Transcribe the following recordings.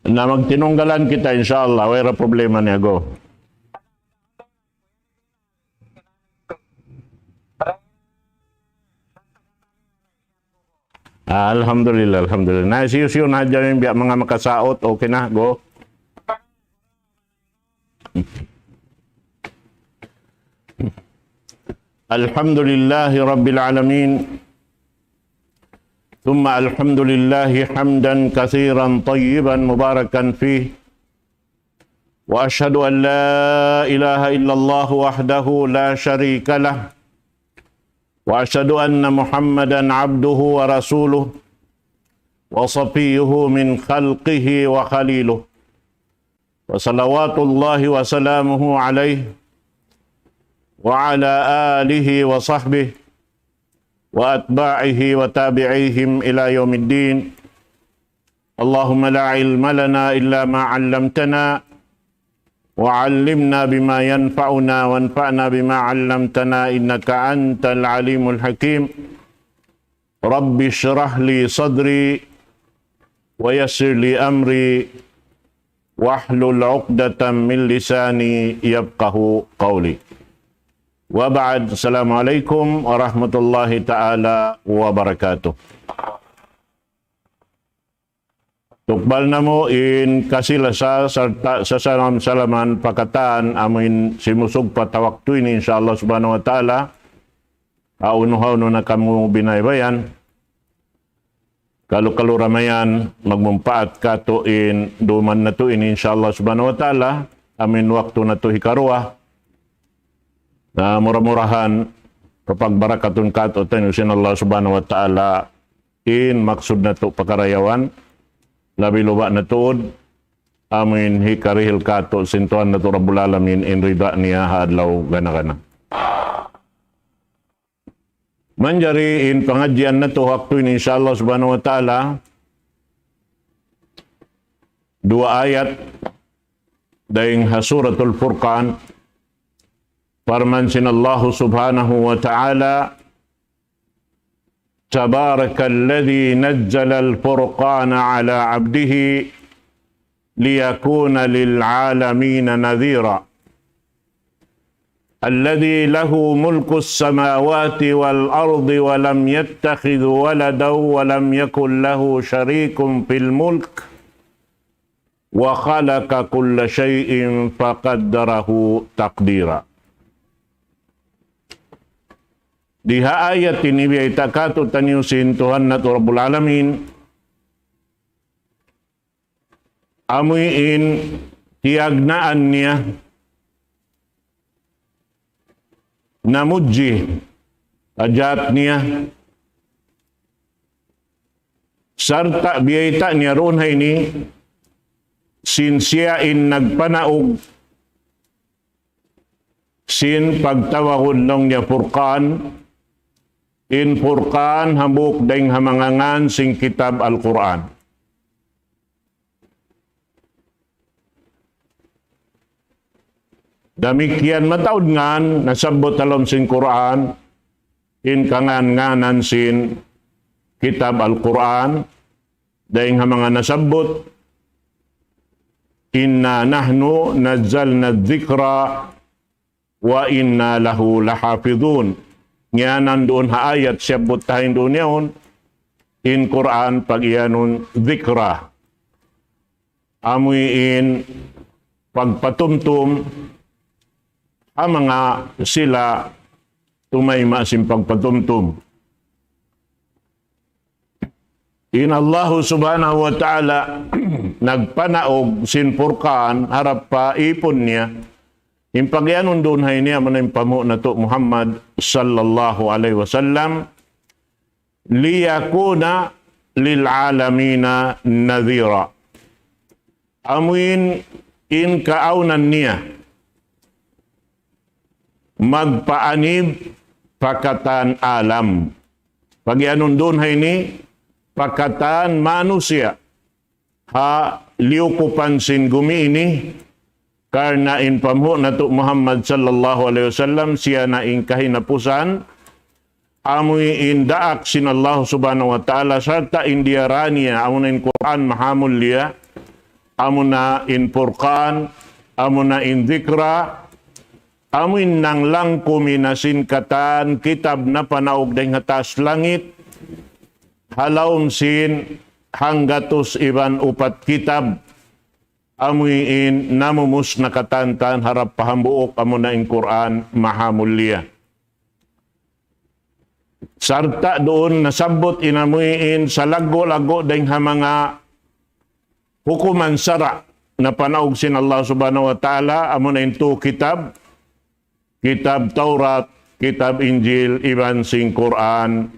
Na magtinunggalan kita inshallah, wala problema niya go. Alhamdulillah, alhamdulillah. Na siyo na dyan yung mga makasaot, okay na, go. Alhamdulillahi Rabbil Alamin. ثم الحمد لله حمدا كثيرا طيبا مباركا فيه وأشهد أن لا إله إلا الله وحده لا شريك له وأشهد أن محمدا عبده ورسوله وصفيه من خلقه وخليله وصلوات الله وسلامه عليه وعلى آله وصحبه وأتباعه وتابعيهم إلى يوم الدين. اللهم لا علم لنا إلا ما علمتنا وعلمنا بما ينفعنا وانفعنا بما علمتنا إنك أنت العليم الحكيم. رب اشرح لي صدري ويسر لي أمري واحلل عقدة من لساني يفقه قولي. Wa ba'd, assalamualaikum warahmatullahi ta'ala wabarakatuh. Tukbal na mo in kasilasa sa salaman pakatan amin simusog patawakto ini insyaallah subhanahu wa ta'ala. Aunuhaw no na kamu binaybayan. Kalau ramayan magmumpaat ka to in duman na to ini insyaallah subhanahu wa ta'ala. Amin waktu na to hikaruah. Na murah-murahan kapag barakatun kato tanusin Allah subhanahu wa ta'ala in maksud na to pakarayawan labi luba na tuod amin hikarihil kato sintuan na to Rabbul Alamin in rida niya hadlaw gana-gana. Manjari in pengajian na to waktu ini insyaallah subhanahu wa ta'ala dua ayat daing Suratul Furqan. Firman Allah subhanahu wa ta'ala Tabarakalladzī nazzala al-furqāna 'alā 'abdihi liyakūna lil-'ālamīna nadhīrā Alladzī lahu mulku as-samāwāti wal-ardi wa lam yattakhidh waladan wa lam yakun lahu sharīkun fil mulk wa khalaqa kulla syai'in faqaddarahu taqdīrā. Di ayat ini biya itakato taniusin Tuhan na Rabbul Alamin amuin tiagnaan niya namuji ajat niya sarta biya ita niya roon ini sinsiyain nagpanaog sin pagtawahod nung niya Furqan in Furqan hambuk daing hamangangan sing kitab Al-Quran. Damikian matawd ngan nasabot talom sing Quran in kangan-nganan sin kitab Al-Quran daing hamangan nasabot inna nahnu nazzalna dzikra wa inna lahu lahafidhun. Nga nandoon ha ayat siyabot tahin doon yaon in Quran pag iyanon dhikra amuin pagpatumtum ang mga sila tumayma sin pagpatumtum in Allah subhanahu wa ta'ala nagpanaog sin Furqan harap pa ipon niya impagyanon doon hay niya manay pamo na to Muhammad sallallahu alaihi wasallam liyakuna lil alamina nadhira amuin in kaaunan niya magpaanib pakatan alam pagyanon doon hay ni pakatan manusia ha liukupan sin gumi ini karena infamhu na to Muhammad sallallahu alaihi wasallam siya na in kahinapusan amoy indaak sin Allah subhanahu wa ta'ala sarta indiarania amuna in Quran mahamulya amuna in Furqan amuna in Dhikra amin nang lang kuminasin katan kitab na panaog dahing hatas langit halawm sin hanggatos iban upat kitab amuin namumus na katantan harap pahambuok amuna in Quran mahamulya. Sarta doon nasabot inamuin sa lago-lago dahing mga hukuman sara na panaog sin Allah subhanahu wa ta'ala amuna in tu kitab Kitab Taurat, Kitab Injil, iban sing Quran,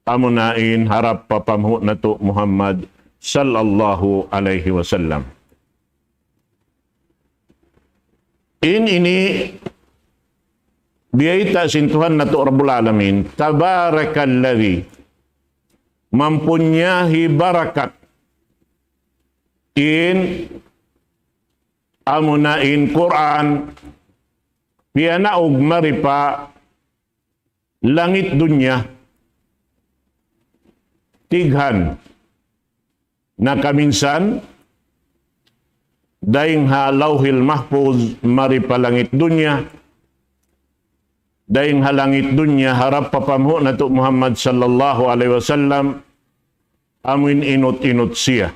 amunain harap papamhu na to Muhammad sallallahu alaihi wasallam. Ini biyaita sin Tuhan na to Rabbul Alamin, tabarakalladzi mempunyahi barakat in amunain Quran piyanaog maripa langit dunya tighan na kaminsan daing halauhil mahfuz maripa langit dunya daing halangit dunya harap papamhu na to Muhammad sallallahu alaihi wasallam amin inut-inut siya.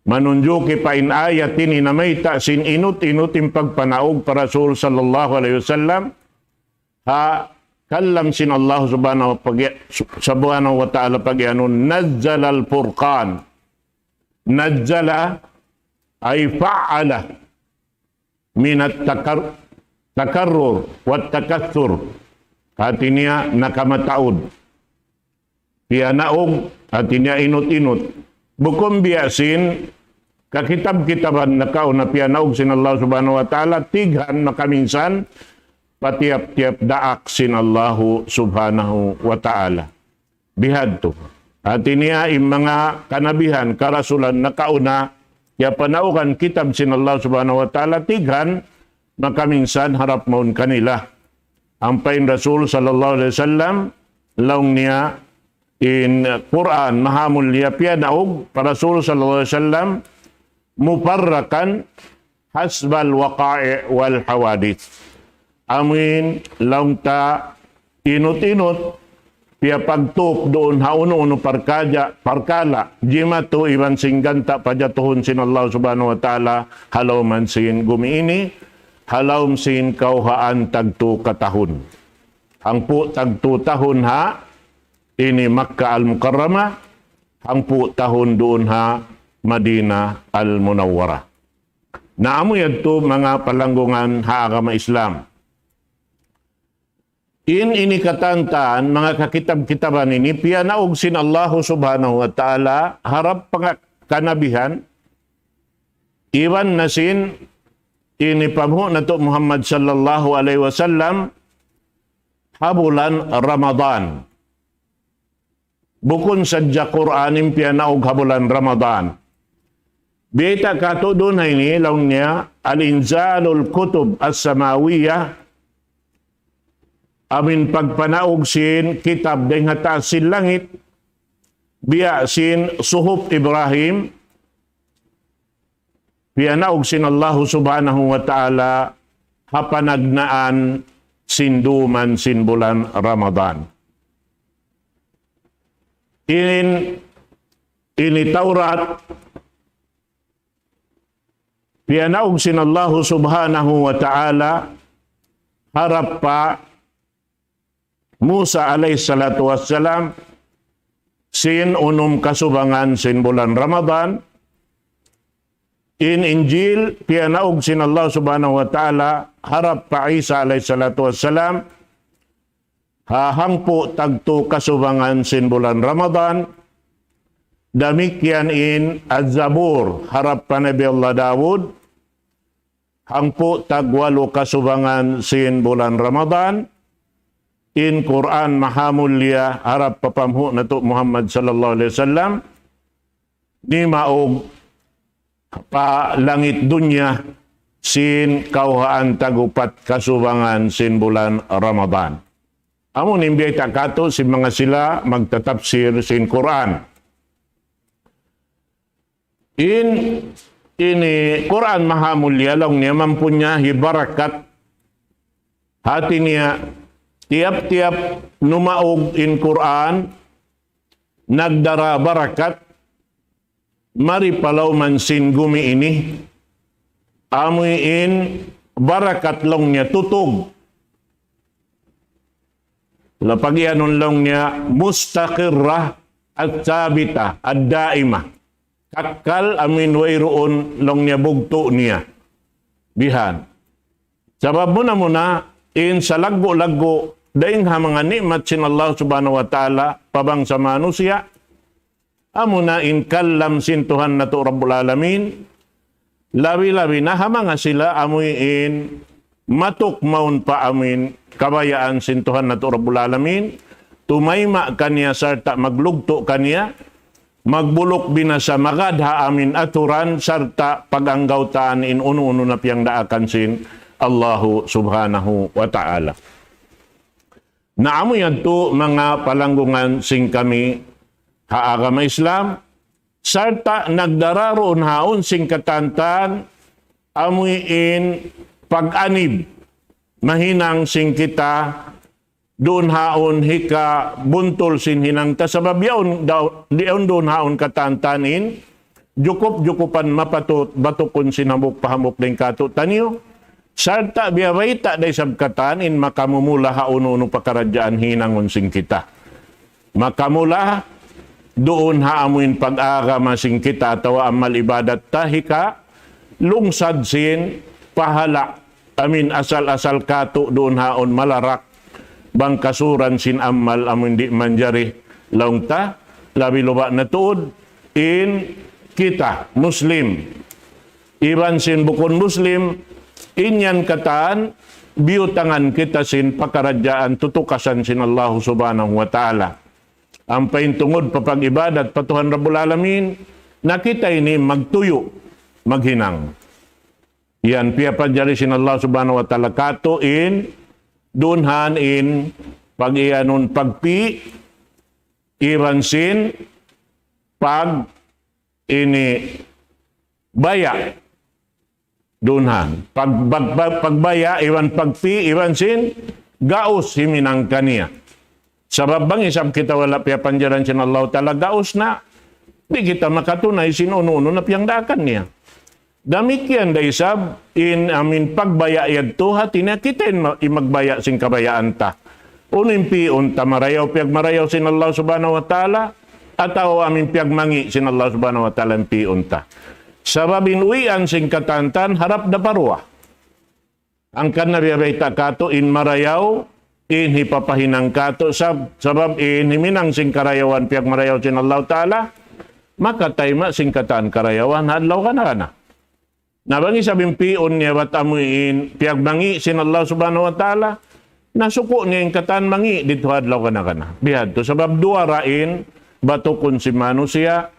Manunjuki pa in ayat ini na may sin inut-inut yung pagpanaog para Rasul sallallahu alaihi wasallam ha kallam sin Allah subhanahu wa ta'ala pagyanon nazzala al-furqan nazzala ay fa'ala min at-takarrur wa at-takathur hatinya nakamataod piyanaog hatinya inut-inut bukom biasin kakitab-kitaban na kauna piyanaog sin Allah subhanahu wa ta'ala tighan na kaminsan patiap-tiap daak sin Allah subhanahu wa ta'ala. Bihad to. At iniya yung mga kanabihan, karasulan na kauna ya panaukan kitab sin Allah subhanahu wa ta'ala tighan na kaminsan harap maun kanila. Ang pain Rasul sallallahu alaihi wasallam laung niya in Quran mahamul liya piyanaog para Rasul sallallahu alaihi wasallam muparrakan hasbal waqa'i wal hawadith. Amin laung ta inut-inut piya pagtup doon hauno-uno parkala jima to iban singganta pajatuhon sin Allah subhanahu wa ta'ala halaw man sin gumiini halaw sin kauhaan tagtu katahon. Ang po tagtu tahon ha ini Makkah al-Mukarramah, ang po tahon doon ha, Madina al-Munawwara. Naamo yadto mga palanggungan ha agama Islam. Ini katantaan, mga kakitab-kitaban ini, piyanaog sin Allah subhanahu wa ta'ala, harap kanabihan, iwan na sin, ini pamhu na to Muhammad sallallahu alaihi wasallam, habulan Ramadan. Bukun sadya Quranim piyanaog habulan Ramadan. Bita kato doon ini laung niya al-inzalul kutub as-samawiyah amin pagpanaog sin kitab dahing hataas sin langit biya sin suhuf Ibrahim piyanaog sin Allah subhanahu wa ta'ala hapanagnaan sinduman sin bulan Ramadan. Ini Taurat piyanaog sin Allah subhanahu wa ta'ala harap pa Musa alayhi salatu wassalam sin kasubangan sin bulan Ramadan. In Injil piyanaog sin Allah subhanahu wa ta'ala harap pa Isa alayhi salatu wassalam hahangpo tagto kasubangan sin bulan Ramadan. Damikian in Az-Zabur harap pa Nabi Allah Dawud hangpo tagwalo kasubangan sin bulan Ramadan. In Quran mahamulya harap papamhu na to Muhammad sallallahu alaihi wasallam ni maog pa langit dunya sin kauhaan tagupat kasubangan sin bulan Ramadan. Amo nimbiyay takato si mga sila magtatapsir sin Quran. Ini Quran maha mulia lang niya mampunya hibarakat hati niya tiap-tiap numaog in Quran nagdara barakat mari palaw man sin gumi ini amoy in barakat lang niya tutog. Lapag iyanon lang niya mustaqirrah at sabita at daima. Kakal amin wayroon lang niya bugto niya. Bihan. Sabab muna in sa laggo-laggo daing ha mga nikmat sin Allah subhanahu wa ta'ala pabang sa manusia. Amuna in kallam sin Tuhan na to Rabbul Alamin. Labi-labi na ha mga sila amoy in matuk maun pa amin kabayaan sin Tuhan na to Rabbul Alamin, tumayma kaniya sarta maglugto kaniya, magbulok binasa magadha amin aturan sarta paganggautaan in uno-uno na piyang daakan sin Allahu subhanahu wa ta'ala. Naamo yan to mga palanggungan sing kami haagama Islam, sarta nagdararoon haon sing katantan amoy in pag-anib mahinang sing kita doon haon hika buntol sin hinang ta sabab yaon diyon doon haon katantanin jukup-jukupan mapatut batukon sinamok pahamok ng kato tanyo sarta biyawaita day sabkatanin makamumula haon-uno pakaradyaan hinangon sing kita makamula doon haamuin pag-agama sing kita tawa amal ibadat tahika lungsad sin pahala amin asal-asal kato doon haon malarak bangkasuran sin amal amin di manjari laungta labi luba na tuod in kita Muslim iban sin bukon Muslim inyan kataan biutangan kita sin pakaradyaan tutukasan sin Allah subhanahu wa ta'ala ang paintungod papag-ibadat patuhan Rabbul Alamin na kita ini magtuyo maghinang. Yan, piyapadjari sin Allah subhanahu wa ta'ala kato in dunhan in pag-iyanon pagpi iran sin pag ini baya dunhan pagbaya iwan pagpi iwan sin gaos himinang kaniya sabab bang isab kita wala piyapadjaran sin Allah ta'ala gaos na di kita makatunay sin uno-uno na piyang dakan niya. Damikian da isab in amin pagbaya yadto hati na kita imagbaya sing kabayaan ta. Unimpi unta marayaw piyag marayaw sin Allah subhanahu wa ta'ala ataw amin piyag mangi sin Allah subhanahu wa ta'ala impi unta. Sababin uwian sing katantan harap da parwa. Ang kanabiyabay kato in marayaw in hipapahinang kato sabab in himinang sing karayawan piyag marayaw sin Allah ta'ala makatayma sing katan karayawan hadlaw ka na. Nabangi sabing pion niya wat amuin piyag mangi sin Allah subhanahu wa ta'ala nasuko niya yung katan mangi dito hadlaw ka na. Bihad to sabab dua rain batukon si manusia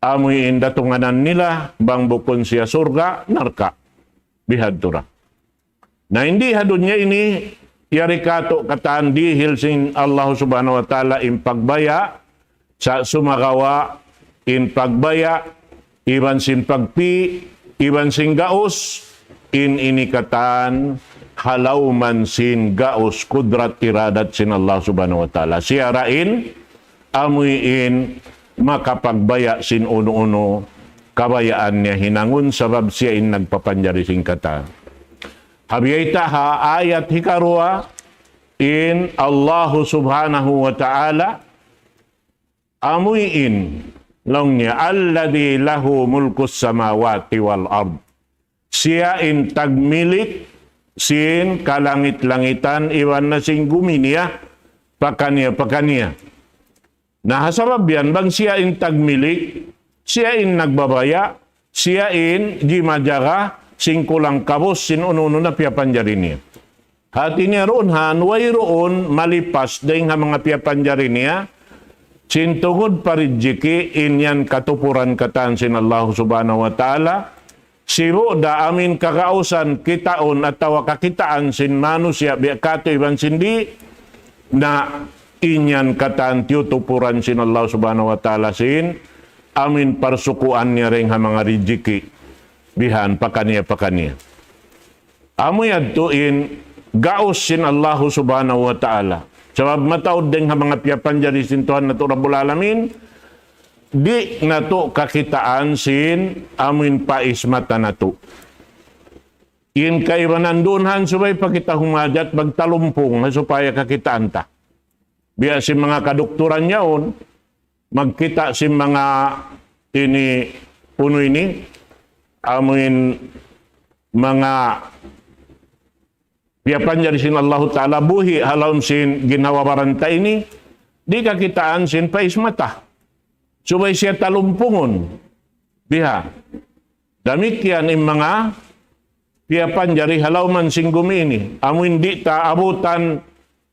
amuin datunganan nila bang bukon siya surga narka. Bihad to ra. Na hindi hadon niya ini yari kato katan dihil sin Allah subhanahu wa ta'ala in pagbaya sa sumagawa in pagbaya iban sin pagpi iban sin gaos in inikatan halauman sin gaos kudrat iradat sin Allah subhanahu wa ta'ala. Siya rain amuin makapagbaya sin uno-uno kabayaan niya hinangun sabab siya in nagpapanjari sin kata. Habiyayta ha ayat hikarua in Allah subhanahu wa ta'ala amuin lang niya, alladhi lahu mulkus samawati wal ard. Siya in tagmilik, sin kalangit-langitan, iwan na sing guminiya, pakaniya. Nahasabab yan, bang siya in tagmilik, siya in nagbabaya, siya in gimadyaga, sing kulang kabos, sin ununo na piyapanjari niya. Hati niya roon han, way roon malipas, dahil nga mga piyapanjari niya, sintungod parijiki inyan katupuran katan sin Allah subhanahu wa ta'ala. Sibo da amin kakausan kitaon at tawa kakitaan sin manusia biakato iban sindi na inyan katan tiutupuran sin Allah subhanahu wa ta'ala sin amin parsukuan niya rin ha mga rijiki bihan pakaniya. Amoy adtuin gaos sin Allah subhanahu wa ta'ala. Sabab mataod din ha mga piyapan jari sin Tuhan na Rabbul Alamin, di na to kakitaan sin amin paismata na to. In kay manandunhan subay pakita humajat magtalumpong supaya kakitaan ta. Biya si mga kadoktoran yaon, magkita si mga ini puno ini, amin mga piyapan jari sin Allah Ta'ala buhi halawin sin ginawawaran ta ini, di kakitaan sin paismata. Subay siya talumpungon. Biha. Damikian yung mga piyapan jari halawman sing gumini. Amin di ta abutan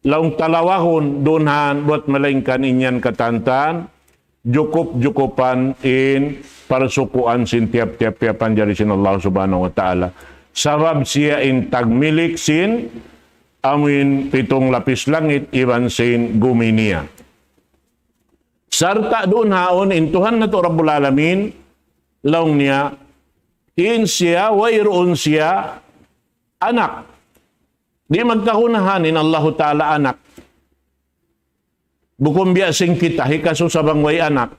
laung talawahon dunhan buat malaingkan inyan katantan jukup-jukupan in parsukuan sin tiap-tiap piyapan jari sin Allah subhanahu wa ta'ala. Sabab siya in tagmilik sin amin pitong lapis langit iban sin guminia. Sarta doon haon in Tuhan na to Rabbul Alamin laung niya in siya wairoon siya anak. Di magkahunahanin Allah Ta'ala anak. Bukom biasing kita, hikaso sabang way anak.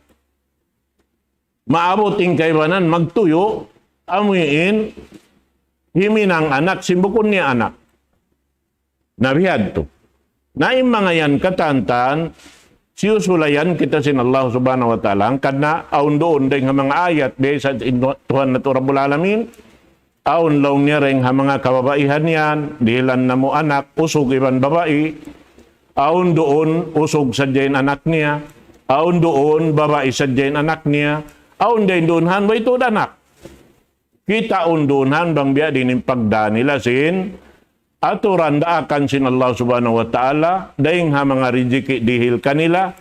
Maabuting kaybanan, magtuyo, amuyin, himinang anak, simbukon niya anak. Nabihad to. Naim mga yan katantan, siyusulayan kita sin Allah Subhanahu wa Ta'ala, ang kadna, aun doon din mga ayat, di sa Tuhan na to Rabbul Alamin, aun law niya rin ha mga kababaihan yan, dilan na mo anak, usog iban babae, aun doon, usog sadyain anak niya, aun doon, babae sadyain anak niya, aun din doon han, way ito anak. Kita doon han, bang biya din yung pagda nila sin, aturan daakan sin Allah subhanahu wa ta'ala, daing ha mga rijiki dihil kanila,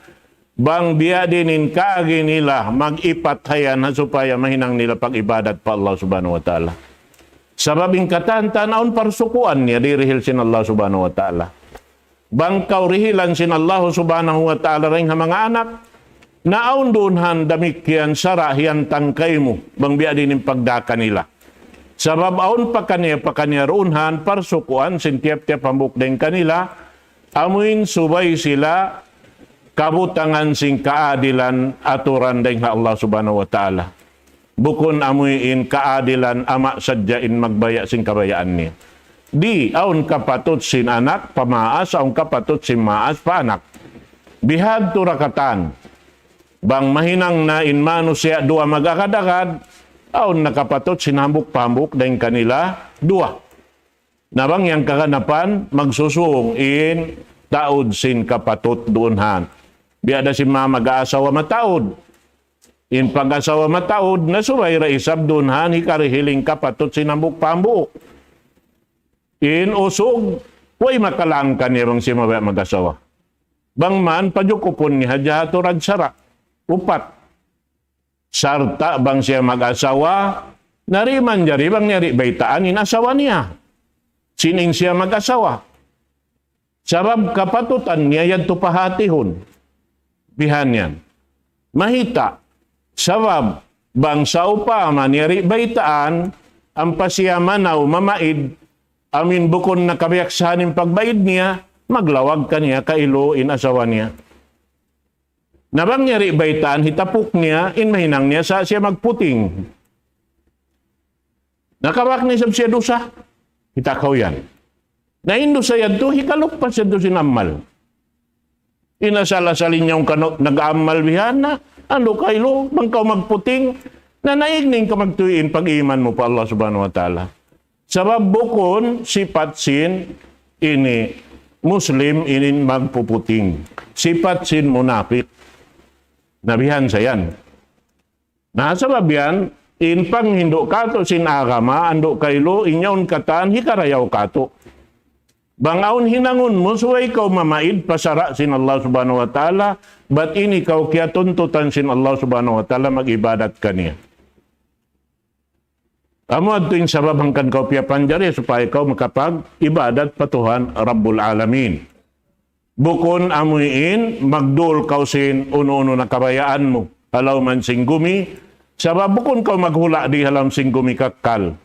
bang biya dinin kaagi nila, mag-ipathayan ha supaya mahinang nila pag-ibadat pa Allah subhanahu wa ta'ala. Sababing katantan aun parsukuan niya dirihil sin Allah subhanahu wa ta'ala. Bangkaw rihilan sin Allah subhanahu wa ta'ala rin ha mga anak, na aun dunhan damikyan sarahian tangkay mo, bang biya din yung pagdaka nila. Sabab aun pakanya runhan parsukuan sin tiap-tiap pambuk din kanila, amuin subay sila kabutangan sing kaadilan aturan din ha Allah subhanahu wa ta'ala. Bukon amuin kaadilan ama sadyain magbaya sing kabayaan niya. Di, aun kapatot sin anak, pamaas, aun kapatot sin maas, paanak. Bihad turakatan, bang mahinang na inmano siya dua magakadagad, aun nakapatot sinambuk-pambuk din kanila, dua. Nabang yang kakanapan, magsusung in taod sin kapatot doonhan. Biada si mama mag-aasawa mataod. In pag-asawa mataod, na subay raisab doonhan, hikarihiling kapatot sinambuk-pambuk. In usog, way makalangkan niya bang si mabaya mag-asawa. Bang man, padyukupon niya, jahaturad sara. Upat. Sarta bang siya mag-asawa, nariman jari bang nyari baitaan, inasawa niya. Sining siya mag-asawa. Sabab kapatutan niya yan tupahatihon. Bihan yan. Mahita. Sabab, bang sa upama niyari baitaan, ang pasiya manaw mamaid, amin bukon na kabiyaksahanin pagbaid niya, maglawag ka niya, kailo in asawa niya. Nabang niyari baitaan, hitapuk niya, in mahinang niya sa siya magputing. Nakawak ni sab siya dosa, hitakaw yan. Na indo sa yadto, hikalok pa siya do sinamal. Inasala-salin niyang nag-aamal bihana, ano kailo, bangkaw magputing, na naigning ka magtuyin pag-iman mo pa Allah subhanahu wa ta'ala. Sabab bukon, sipat sin, ini, Muslim, ini magpuputing. Sipat sin munafik. Nabihan sa yan. Nasabab yan, in pang hindo kato sin agama, ando kailo, inyaon katan, hikarayaw kato. Bangaon hinangon mo, suway ikaw mamaid, pasara sin Allah subhanahu wa ta'ala, ba't ini ikaw kaya tuntutan sin Allah subhanahu wa ta'ala, mag-ibadat ka niya. Amo ato yung sabab hangkan kau piya panjari, supaya ikaw makapag-ibadat patuhan Rabbul Alamin. Bukon amuin, magdul kausin uno-uno na kabayaan mo. Alaw man singgumi, sabab bukon kau maghula di halam singgumi kakal.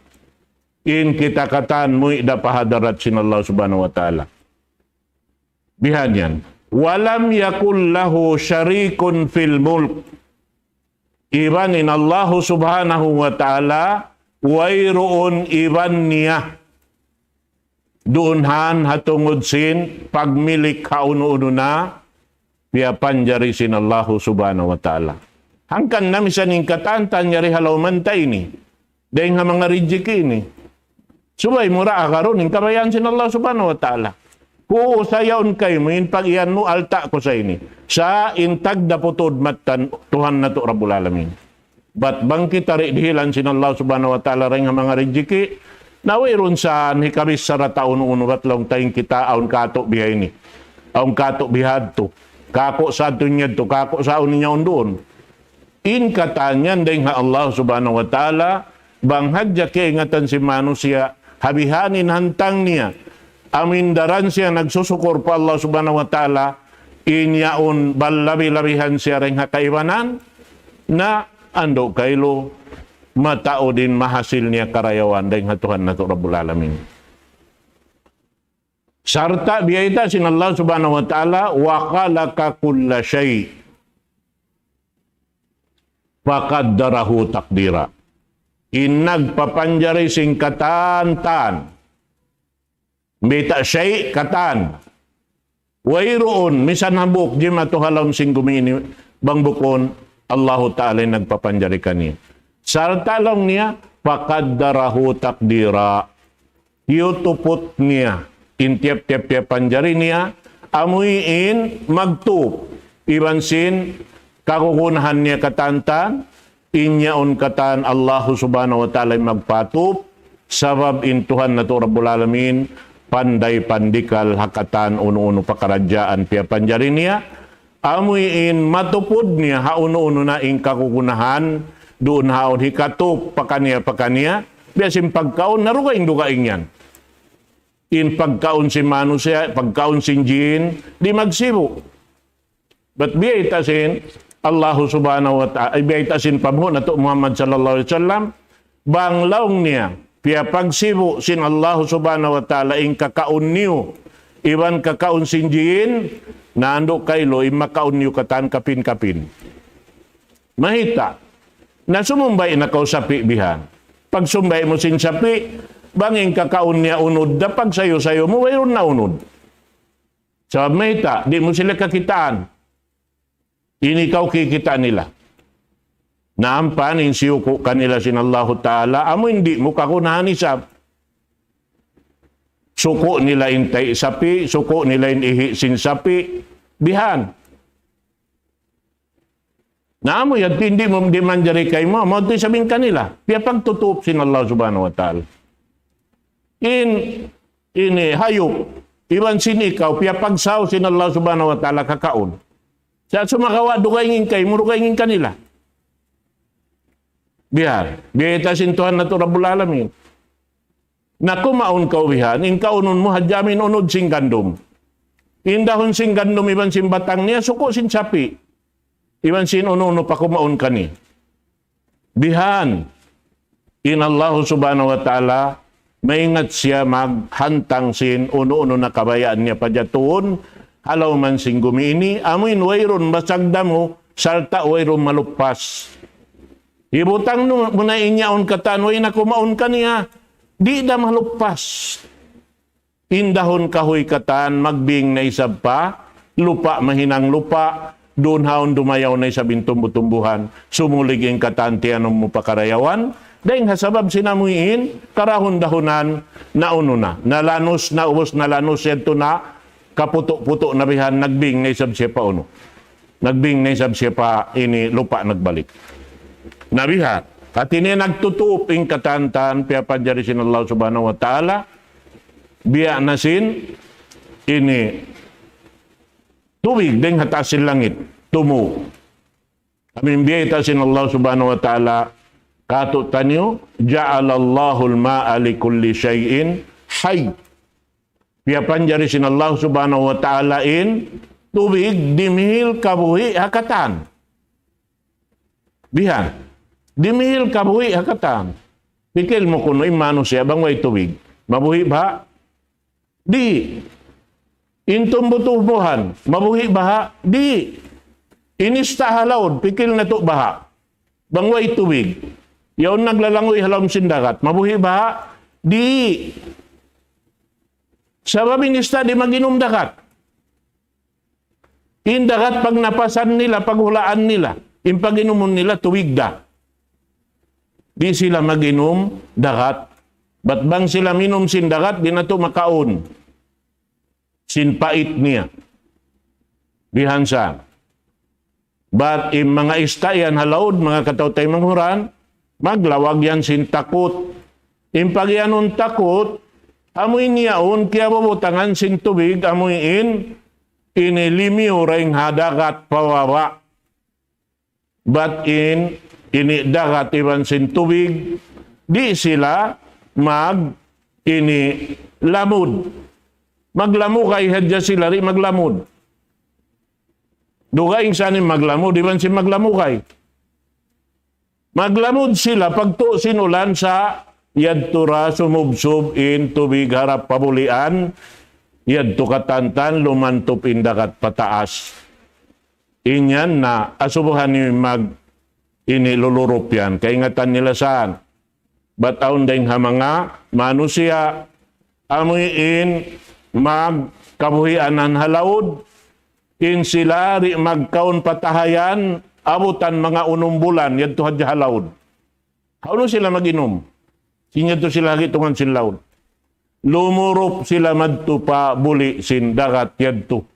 In kita katan mo ida pahadarat sin Allah subhanahu wa ta'ala. Bihan yan. Walam yakul lahu syarikun fil mulk. Ibanin Allah subhanahu wa ta'ala, wairuun iban niya. Doonhan hatungod sin pagmilik kauno-uno na piya panjari sin Allah subhanahu wa ta'ala. Hangkan na misaning katantan nyari halaw mantay ni. Dahil nga mga rijiki ni. Subay mura akaroon, yung kabayan sin Allah subhanahu wa ta'ala. Kung sayaon kayo mo, yung pag-iyan mo, alta ko sa ini. Sa intag na putod matan, Tuhan na to Rabbul Alamin. Bat bang kita dihilan sin Allah subhanahu wa ta'ala rin nga mga rijiki, nawairon saan hikabis sa rataon unubat lang tayong kita aun kato bihay ni. Aun kato bihad to. Kako sa dunyad to, kako sa unin niya doon. In katanyan dahil nga Allah subhanahu wa ta'ala, bang hadya kaingatan si manusia, habihanin hantang niya, amindaran siya nagsusukor pa Allah subhanahu wa ta'ala, inyaon balabi-labihan siya rin hakaibanan, na ando kailo, matao din mahasil niya karayawan dahil Tuhan na to Rabbul Alamin. Sarta biyayta sin Allah subhanahu wa ta'ala wa khalaqa kulla syai' faqaddarahu taqdira. Inagpapanjari sing katan-tan. Bita syai' katan. Wairoon misan hambuk di matuhalam sing gumini bang bukon Allah ta'ala nagpapanjari kaniya. Sarta lang niya, pakaddarahu takdira. Yutupot niya, intiap-tiap-tiap panjari niya, amuin magtup. Ibansin, kakukunahan niya katantan, inyaon katan Allah subhanahu wa ta'ala magpatup, sabab intuhan na to Rabbul Alamin, panday pandikal hakatan uno-uno pakaradyaan piya panjari niya, amuin matupod niya hauno-uno na ing kakukunahan, doon haon hikatup pakaniya, biasin pagkaon, narugaing dugaing yan. In pagkaon si manusia, pagkaon si jin, di magsibo. But biyaytasin, Allah subhanahu wa ta'ala, biyaytasin pabho na to Muhammad sallallahu alaihi wasallam, banglaong niya, piya pagsibo sin Allah subhanahu wa ta'ala, in kakaon niyo, iban kakaon si jin, naando kaylo, imakaon niyo katan kapin-kapin. Mahita, na sumumbay na kausapi bihan. Pag sumbay mo sin sapi, banging kakaon niya unod, dapag sayo-sayo mo, mayroon na unod. Sa mahita, di mo sila kakitaan. Inikaw kikita nila. Naampan, insiyuko kanila sin Allah Ta'ala, amo hindi mo kakunahan isap. Suko nila intay sapi, suko nila ihi sin sapi, bihan. Naamo yan, hindi mo di manjari kay mo, mo ito sabihin kanila. Piya pagtutup sin Allah subhanahu wa ta'ala. Ini hayop, iwan sin ikaw, piya pagsaw sin Allah subhanahu wa ta'ala kakaon. Sa sumakawa, dukaingin kay mo, dukaingin kanila. Bihar, biyaytasin Tuhan na to Rabbul Alamin. Na kumaon ka uwihan, in kaunon mo, hadyamin unod sing gandom. Indahon sing gandom, iwan sin batang niya, suko sin sapi. Iwan sin uno-uno pa kumaon ka ni. Bihan, in Allah subhanahu wa ta'ala, maingat siya maghantang sin uno-uno na kabayaan niya padyatuon, halaw man sing gumini, amuin wayron masagda mo, salta wayron malupas. Ibutang mo na inyaon katan, way na kumaon ka niya, di na malupas. Indahon kahoy katan, magbing na isab pa, lupa mahinang lupa, doon haon dumayaw na isabing tumbutumbuhan, sumuliging katantian mo pakarayawan, dahil hasabab sinamuin, karahon-dahunan na uno na, nalanos na ubos na lanos yato na, kaputo-puto na bihan, nagbing na isab siya pa uno. Nagbing na isab siya pa, ini lupa nagbalik. Nabihat, at ini nagtutuping katantan, piya panjari sin Allah subhanahu wa ta'ala, biya nasin, ini, tubig ding hatasin langit, tumu. Amin biyayta sin Allah subhanahu wa ta'ala, kato tanyo, ja'alallahul ma'a li kulli syai'in hay. Piapan jari sin Allah subhanahu wa ta'ala in tubig dimihil kabuhi hakatan. Bihan. Dimihil kabuhi hakatan. Pikil mo kuno imano siya bang way tubig. Mabuhi ba? Di. Intumbutubuhan. Mabuhi ba? Di. Inista halawd. Pikil na to baha. Bang way tubig. Yaon naglalangoy halawm sindagat. Mabuhi ba? Di. Sabab inista di maginom dagat. Indagat pag napasan nila, paghulaan nila. Impaginumun nila, tuwig da. Di sila maginom dagat. Ba't bang sila minom sin dagat, di na to makaon. Sin pait niya. Bihansa. Ba't mga istayan halawd, mga katawtay manghuran, maglawag yan sin takot. Impag yanun takot, amoy niyaon, kaya babutangan sin tubig, amoy inilimiw ring hadagat pawawa. But inidagat iban sin tubig, di sila lamud. Maglamukay hadya sila rin maglamud. Dugaing sanin maglamud, iban sin maglamukay. Maglamud sila pagto sinulan sa yadtura sumubsub in tubig harap pabulian, yadto katantan lumantop indagat pataas. Inyan na asubuhan ni inilulurup yan. Kaingatan nila saan? Bataon dahing hamanga, manusia, amuin magkabuhianan halawd, in sila magkaon patahayan, abutan mga unumbulan, yadto hadya halawd. Ano sila maginom? Sinyato sila hitungan sin lawd. Lumurup sila madto pa buli sin dagat yadto.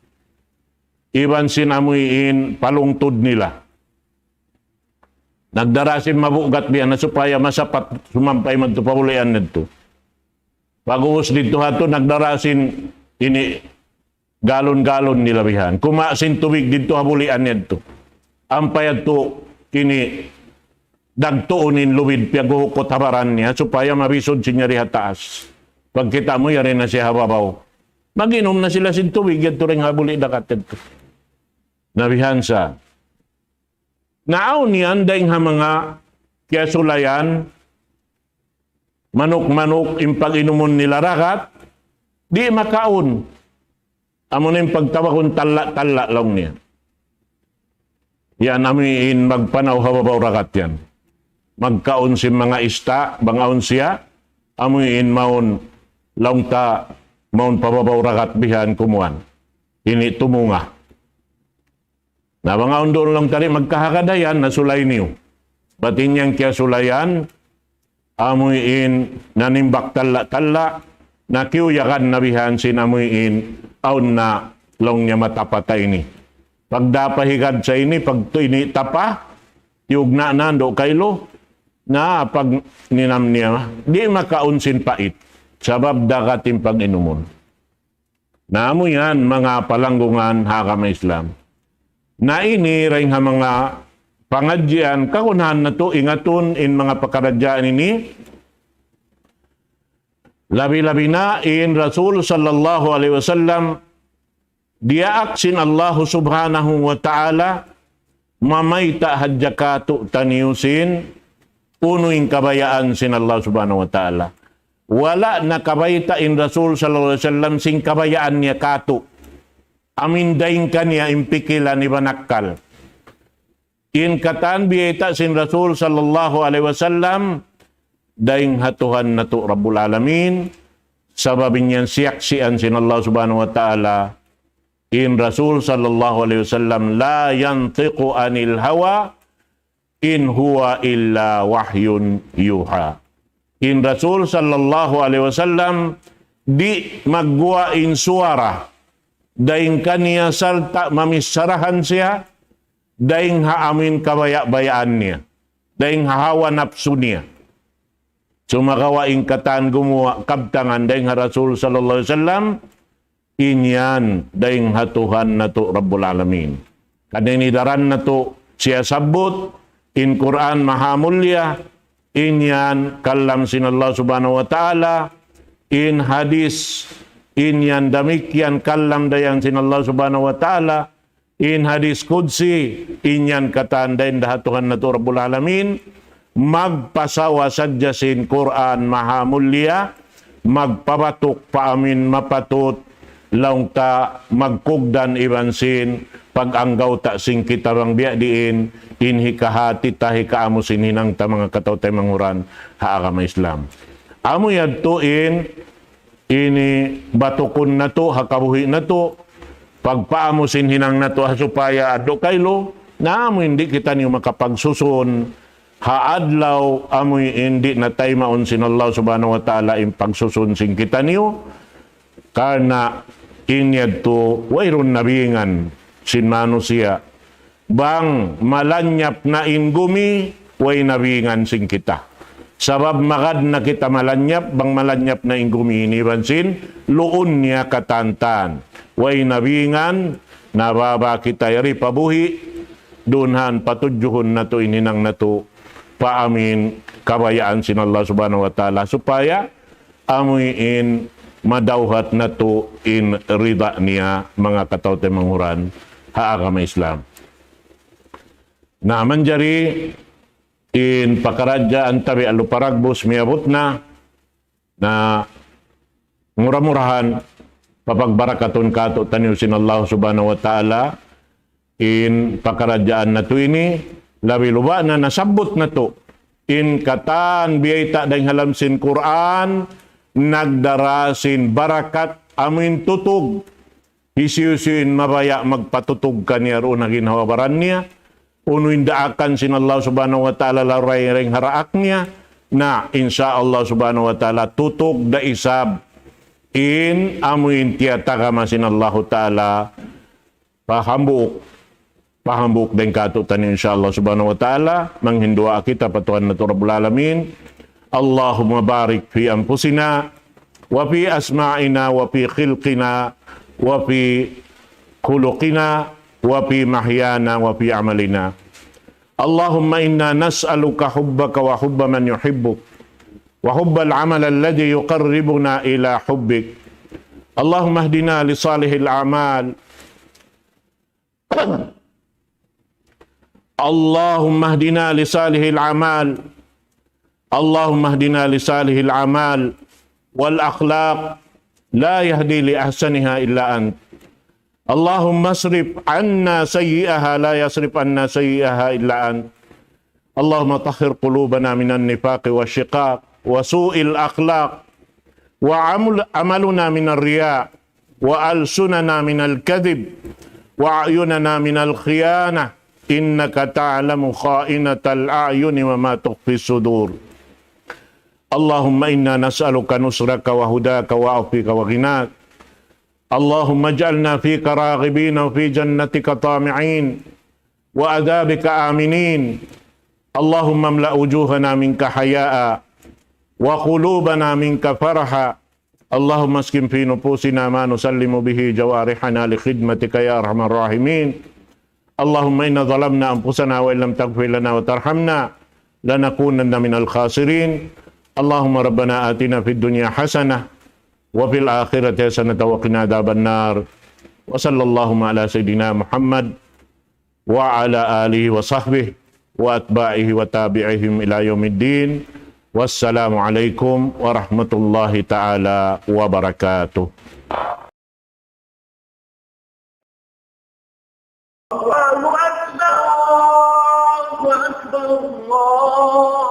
Iban sinamuin palungtod nila. Nagdarasin mabugat biyan na supaya masapat sumampay madto pa bulian nito. Pag-uus dito hato nagdarasin ini galon-galon nila bihan. Kumasin tubig dito habulian nito. Ampay to kini dagtuunin luwid piyaguhukot habaran niya supaya mabisod siya rin taas. Pagkita mo, yari na siya hababaw. Maginom na sila sin tubig, yan rin habuli dakat ito. Nabihansa. Naaw niyan, dahil mga kiyasulayan, manok-manok, impag inumon nila rakat, di makaon. Amo na yung pagtawakon tala-tala lang niya. Yan, amin magpanaw hababaw rakat yan. Magkaon si mga ista, bangaon siya, amuin maon laungta, maon pababaw rakat bihan kumuan. Ini tumunga. Na bangaon doon lang tari, magkahakadayan, nasulay niyo. Batin niyang kaya sulayan, amuin nanimbak tala-tala, nakiuyakan na bihan sinamuin, aun na long niya matapatay ni. Pagdapahigad sa ini, pag ini tapa, yugna na do kaylo, na pag ninam niya, di makaunsin pait, sabab dakating pag-inumon. Namo yan, mga palanggungan hakama Islam. Na ini rin nga mga pangadyan, kakunahan na to, ingatun in mga pakaradyaan ini, labi-labi na in Rasul sallallahu alaihi wasallam, diaaksin Allah subhanahu wa ta'ala, mamayta hadjakatu taniusin, punuing kabayaan sin Allah subhanahu wa ta'ala. Wala na kabayta in Rasul sallallahu alaihi wasallam sing kabayaan niya katu. Amindaing kanya impikilan ni banakal. In katan biyeta sin Rasul sallallahu alaihi wasallam daing hatuhan na to Rabbul Alamin sababin niyan siyaksian sin Allah subhanahu wa ta'ala. In Rasul sallallahu alaihi wasallam la yantiqu anil hawa in huwa illa wahyun yuha. In Rasul sallallahu alaihi wasallam di magwa in suara daing kaniya salta mamisarahan siya daing haamin kabaya-bayaan niya daing hahawa nafsu niya. Sumakawa in katan gumawa kabtangan daing Rasul sallallahu alaihi wasallam inyan daing hatuhan na to Rabbul Alamin. Kaninidaran na to siya sabot in Quran mahamulya, inyan kalam sin Allah subhanahu wa ta'ala, in hadis Inyan demikian kalam dayan sin Allah subhanahu wa ta'ala. In hadis Qudsi, inyan katandain dahatuhan na to Rabbul Alamin, magpasawa sadya sin Quran mahamulya, magpabatok paamin mapatut, laung ta magkugdan ibansin, pag-anggaw ta sing kita bang biya diin, inhi kahati tahi kaamusin hinang ta mga kataw tayo manghuran, haagama Islam. Amo yadtuin, ini batukon na to, hakabuhi na to, pagpaamusin hinang na to supaya ado kaylo, na amo hindi kita niyo makapagsusun, haadlaw amoy hindi na tayo maun sin Allah subhanahu wa ta'ala in pagsusun sing kita niyo, karena inyad to wayron nabingan sin manusia, bang malanyap na ingumi, way nabingan sing kita. Sabab magad na kita malanyap, bang malanyap na ingumi inibansin, luon niya katantan. Way nabingan, nababa kita yari pabuhi, dunhan patujuhon na to ininang na to, paamin kabayaan sin Allah subhanahu wa ta'ala, supaya amuin madawhat na to in rida niya mga katawte manghuran, haagama Islam. Naaman jari, in pakaradya antabi aluparagbos miabot na murah-murahan papagbarakaton kato taniw sin Allah subhanahu wa ta'ala in pakaradyaan na to ini, labi luba na nasabot na to in katan biyay ta dahing halam sin Quran, nagdarasin barakat amin tutug, isiyusin mabaya magpatutug kaniya roon na ginhawabaran niya, unuin daakan sin Allah subhanahu wa ta'ala laray-ring haraak niya, na insya Allah subhanahu wa ta'ala tutug da isab in amuin tiyatagama sin Allah ta'ala pahambuk din katutan insya Allah subhanahu wa ta'ala, manghindua kita patuhan na to Rabbul Alamin. Allahumma barik fi anfusina wa fi asma'ina wa fi khilqina wa fi khuluqina wa fi mahyana wa fi amalina. Allahumma inna nas'aluka hubbaka wa hubba man yuhibbuk wa hubbal amal alladhi yuqarribuna ila hubbik. Allahumma hdina li salihil a'mal. Allahumma hdina li salihil a'mal. Allahumma hdina li salihil a'mal wal akhlaq la yahdi li ahsaniha illa ant. Allahumma asrif anna sayyi'aha la yasrif anna sayyi'aha illa ant. Allahumma tahhir qulubana minan nifaqi wa shiqaq wa su'il akhlaq wa amaluna minar riya wa alsunana minal kadhib wa a'yunana minal khiyana innaka ta'lamu kha'inatal a'yuni wa ma tukhfi sudur. Allahumma inna nas'aluka nusraka wa hudaka wa afika wa ghinak. Allahumma ij'alna fika raghibina wa fi jannatika tami'in wa adhabika aminin. Allahumma amla wujuhana minka haya'a wa qulubana minka faraha. Allahumma askin fi nufusina ma nusallimu bihi jawarihana li khidmatika ya arhamar rahimin. Allahumma inna zalamna anfusana wa illam taghfir lana wa tarhamna lanakunanna minal khasirin. Allahumma rabbana atina fid dunya hasanah wa fil akhirati hasanah wa qina adzaban nar. Wa sallallahu ala sayidina Muhammad wa ala alihi wa sahbihi wa atba'ihi wa tabi'ihim ila yaumiddin. Wassalamu alaikum warahmatullahi ta'ala wabarakatuh. Allahu Akbar, Allahu Akbar, Allah.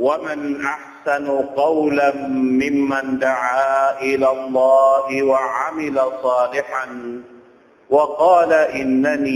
ومن أحسن قولا ممن دعا إلى الله وعمل صالحا وقال إنني